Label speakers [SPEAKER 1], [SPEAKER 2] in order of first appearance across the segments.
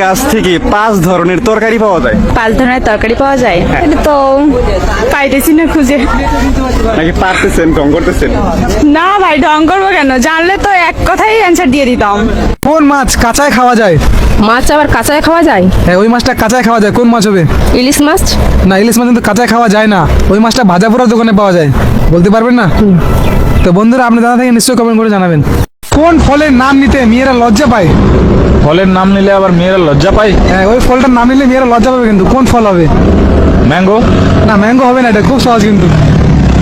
[SPEAKER 1] গাছ থেকে 5 ধরনের তরকারি পাওয়া যায়?
[SPEAKER 2] 5 ধরনের তরকারি পাওয়া যায়? এটা তো পাইতেছি না খুঁজে।
[SPEAKER 1] নাকি পারতেছেন, ঢং করতেছেন?
[SPEAKER 2] না ভাই, ঢং করবো কেন? জানলে তো এক কথাই অ্যান্সার দিয়ে দিতাম।
[SPEAKER 3] কোন মাছ কাঁচায় খাওয়া যায়?
[SPEAKER 4] মাছ আবার কাঁচায় খাওয়া যায়?
[SPEAKER 3] হ্যাঁ, ওই মাছটা কাঁচায় খাওয়া যায়, কোন মাছ হবে?
[SPEAKER 4] ইলিশ মাছ।
[SPEAKER 3] না, ইলিশ মাছ কিন্তু কাঁচায় খাওয়া যায় না, ওই মাছটা ভাজা পোড়ার দোকানে পাওয়া যায়। বলতে পারবেন না? তো বন্ধুরা, আপনি জানা থেকে নিশ্চয়ই কমেন্ট করে জানাবেন। কোন ফলের নাম নিতে মেয়েরা লজ্জা পায়?
[SPEAKER 5] ফলের নাম নিলে আবার মেয়েরা লজ্জা পায়?
[SPEAKER 3] হ্যাঁ, ওই ফলটার নাম নিলে মেয়েরা লজ্জা পাবে, কিন্তু কোন ফল হবে?
[SPEAKER 5] ম্যাঙ্গো।
[SPEAKER 3] না, ম্যাঙ্গো হবে না, এটা খুব সহজ কিন্তু।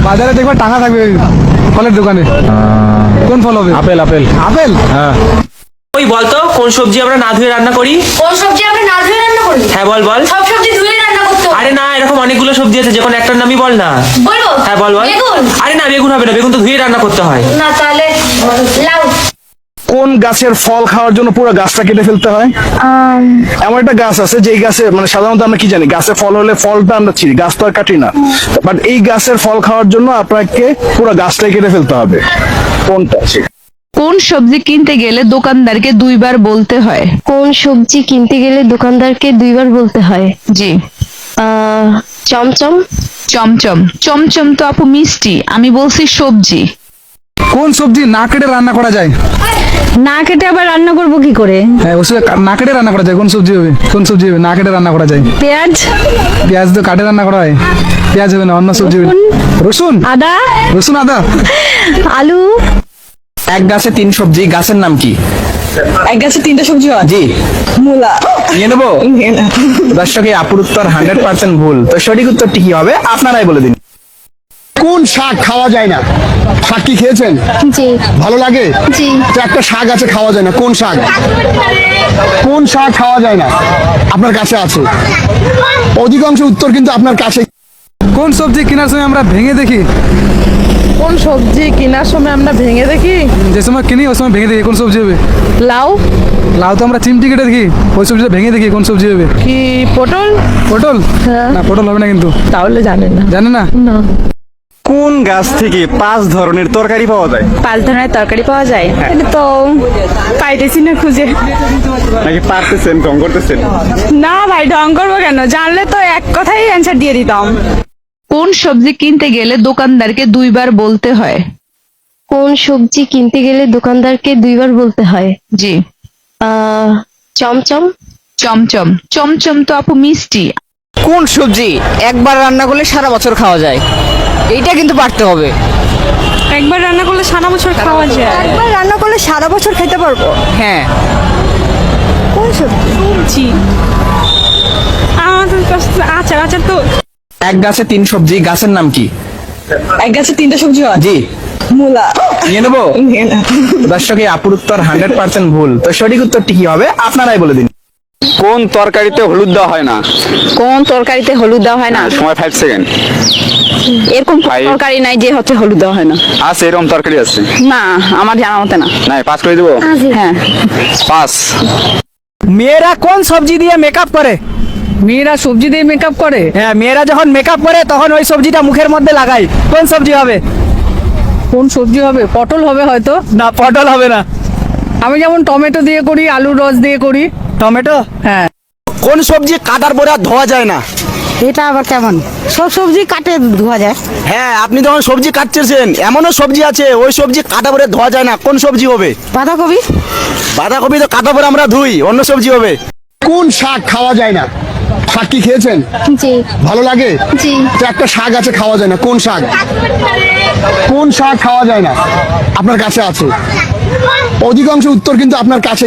[SPEAKER 3] বাজারে দেখবে টাঙা থাকবে ওই ফলের দোকানে। কোন ফল হবে?
[SPEAKER 5] আপেল। আপেল।
[SPEAKER 3] আপেল?
[SPEAKER 5] হ্যাঁ।
[SPEAKER 6] ওই বলতো কোন সবজি আমরা না ধুয়ে রান্না করি?
[SPEAKER 7] কোন সবজি আমরা না ধুয়ে রান্না করি?
[SPEAKER 6] হ্যাঁ বল।
[SPEAKER 7] সব সবজি ধুয়ে রান্না করতে হবে।
[SPEAKER 6] আরে না, এরকম অনেকগুলো সবজি আছে, যে কোনো একটার নামই বল না।
[SPEAKER 7] বলবো?
[SPEAKER 6] হ্যাঁ বল।
[SPEAKER 7] বেগুন?
[SPEAKER 6] আরে না, বেগুন হবে না, বেগুন তো ধুয়ে রান্না করতে হয়।
[SPEAKER 7] না, তাহলে লাউ।
[SPEAKER 1] কোন গাছের ফল খাওয়ার জন্য পুরো গাছটা কেটে ফেলতে হয়? এমন একটা গাছ আছে যে গাছে মানে সাধারণত আমরা কি জানি, গাছে ফল হলে ফলটা আমরা ছিঁড়ি, গাছ তো আর কাটি না। বাট এই গাছের ফল খাওয়ার জন্য আপনাকে পুরো গাছটাই কেটে ফেলতে হবে। কোনটা?
[SPEAKER 8] কোন সবজি কিনতে গেলে দোকানদারকে 2 বার বলতে হয়?
[SPEAKER 4] কোন সবজি কিনতে গেলে দোকানদারকে 2 বার বলতে হয়?
[SPEAKER 8] জি।
[SPEAKER 4] চমচম।
[SPEAKER 8] চমচম। চমচম তো আপু মিষ্টি, আমি বলছি সবজি।
[SPEAKER 3] কোন সবজি না কেটে রান্না করা যায়?
[SPEAKER 2] না কেটে আবার রান্না করবো কি করে?
[SPEAKER 3] হ্যাঁ, ওই না কেটে রান্না করা যায়, কোন সবজি হবে? কোন সবজি হবে না কেটে রান্না করা যায়?
[SPEAKER 2] পেঁয়াজ।
[SPEAKER 3] পেঁয়াজ তো কাটে রান্না করা হয়, পেঁয়াজ হবে না, অন্য সবজি হবে। রসুন?
[SPEAKER 2] আদা।
[SPEAKER 3] রসুন, আদা।
[SPEAKER 2] আলু।
[SPEAKER 6] এক গাছে 3 সবজি, গাছের নাম কি?
[SPEAKER 2] এক গাছে 3টা সবজি হয়?
[SPEAKER 6] জি।
[SPEAKER 2] মূলা।
[SPEAKER 6] নিয়ে নেবো? দর্শক, এই আপুর উত্তর 100% ভুল। তো সঠিক উত্তরটি কি হবে আপনারাই বলে দিন।
[SPEAKER 9] কোন শাক খাওয়া যায় না? শাক কি খেয়েছেন?
[SPEAKER 4] জি।
[SPEAKER 9] ভালো লাগে?
[SPEAKER 4] জি।
[SPEAKER 9] তো একটা শাক আছে খাওয়া যায় না, কোন শাক? কোন শাক খাওয়া যায় না? আপনার কাছে আছে, অধিকাংশ উত্তর কিন্তু আপনার কাছে।
[SPEAKER 3] কোন সবজি কেনার সময় আমরা ভেঙে দেখি?
[SPEAKER 4] কোন সবজি কেনার সময় আমরা ভেঙে দেখি?
[SPEAKER 3] যে সময় কিনি ওই সময় ভেঙে দেখি, কোন সবজি হবে?
[SPEAKER 4] লাউ।
[SPEAKER 3] লাউ তো আমরা চিমটি কেটে দেখি, ওই সবজিটা ভেঙে দেখি, কোন সবজি হবে?
[SPEAKER 4] কি পটল?
[SPEAKER 3] পটল? না, পটল হবে না কিন্তু।
[SPEAKER 4] তাহলে জানেন না?
[SPEAKER 3] জানে না?
[SPEAKER 4] না।
[SPEAKER 1] কোন গাছ থেকে 5 ধরনের তরকারি পাওয়া যায়?
[SPEAKER 2] 5 ধরনের তরকারি পাওয়া যায়? এটা তো পাইতেছি না খুঁজে।
[SPEAKER 1] নাকি পারতেছেন, ঢং করতেছেন?
[SPEAKER 2] না ভাই, ঢং করবো কেন? জানলে তো এক কথাই অ্যান্সার দিয়ে দিতাম।
[SPEAKER 8] কোন সবজি কিনতে গেলে দোকানদারকে 2 বার বলতে হয়?
[SPEAKER 4] কোন সবজি কিনতে গেলে দোকানদারকে 2 বার বলতে হয়?
[SPEAKER 8] জি।
[SPEAKER 4] চমচম।
[SPEAKER 8] চমচম। চমচম তো আপু মিষ্টি।
[SPEAKER 10] কোন সবজি একবার রান্না করলে সারা বছর খাওয়া যায়? এইটা কিন্তু পারতে হবে।
[SPEAKER 2] একবার রান্না করলে সারা বছর খাওয়া যায়?
[SPEAKER 7] একবার রান্না করলে সারা বছর খেতে পারবো?
[SPEAKER 10] হ্যাঁ।
[SPEAKER 7] কোন সবজি?
[SPEAKER 2] সবজি আমাদের কাছে আচার তো।
[SPEAKER 6] এক গাছে 3 সবজি, গাছের নাম কি?
[SPEAKER 2] এক গাছে 3টা সবজি হয়?
[SPEAKER 6] জি।
[SPEAKER 2] মূলা।
[SPEAKER 6] নিয়ে নেবো? দর্শক, এই আপুর উত্তর 100% ভুল। তো সঠিক উত্তরটি কি হবে আপনারাই বলে দিন।
[SPEAKER 1] কোন তরকারিতে হলুদ দেওয়া হয় না?
[SPEAKER 2] কোন তরকারিতে হলুদ দেওয়া হয় না?
[SPEAKER 1] সময় 5 সেকেন্ড।
[SPEAKER 2] এরকম তরকারি নাই যে হলুদ দেওয়া হয় না।
[SPEAKER 1] আছে, এরকম তরকারি আছে।
[SPEAKER 2] না, আমার জানা মতে না।
[SPEAKER 1] নাই, পাস করে দেবো?
[SPEAKER 2] হ্যাঁ।
[SPEAKER 1] পাস।
[SPEAKER 10] মেয়েরা কোন সবজি দিয়ে মেকআপ করে?
[SPEAKER 3] মেয়েরা সবজি দিয়ে মেকআপ করে?
[SPEAKER 10] হ্যাঁ, মেয়েরা যখন মেকআপ করে তখন ওই সবজিটা মুখের মধ্যে লাগায়, কোন সবজি হবে?
[SPEAKER 3] কোন সবজি হবে? পটল হবে হয়তো।
[SPEAKER 10] না, পটল হবে না।
[SPEAKER 3] আমি যেমন টমেটো দিয়ে করি, আলুর রস দিয়ে করি।
[SPEAKER 10] টমেটো?
[SPEAKER 3] হ্যাঁ।
[SPEAKER 9] কোন সবজি কাটার পরে আর ধোয়া যায় না?
[SPEAKER 7] এটা আবার কেমন? সব সবজি কাটে ধোয়া যায়?
[SPEAKER 9] হ্যাঁ, আপনি যখন সবজি কাটতেছেন এমনও সবজি আছে ওই সবজি কাটা পরে ধোয়া যায় না, কোন সবজি হবে?
[SPEAKER 7] বাঁধাকপি।
[SPEAKER 9] বাঁধাকপি তো কাটা পরে আমরা ধুই, অন্য সবজি হবে। কোন শাক খাওয়া যায় না? শাক কি খেয়েছেন?
[SPEAKER 4] জি।
[SPEAKER 9] ভালো লাগে?
[SPEAKER 4] জি।
[SPEAKER 9] তো একটা শাক আছে খাওয়া যায় না, কোন শাক? কোন শাক খাওয়া যায় না? আপনার কাছে আছে, অধিকাংশ উত্তর কিন্তু আপনার কাছে।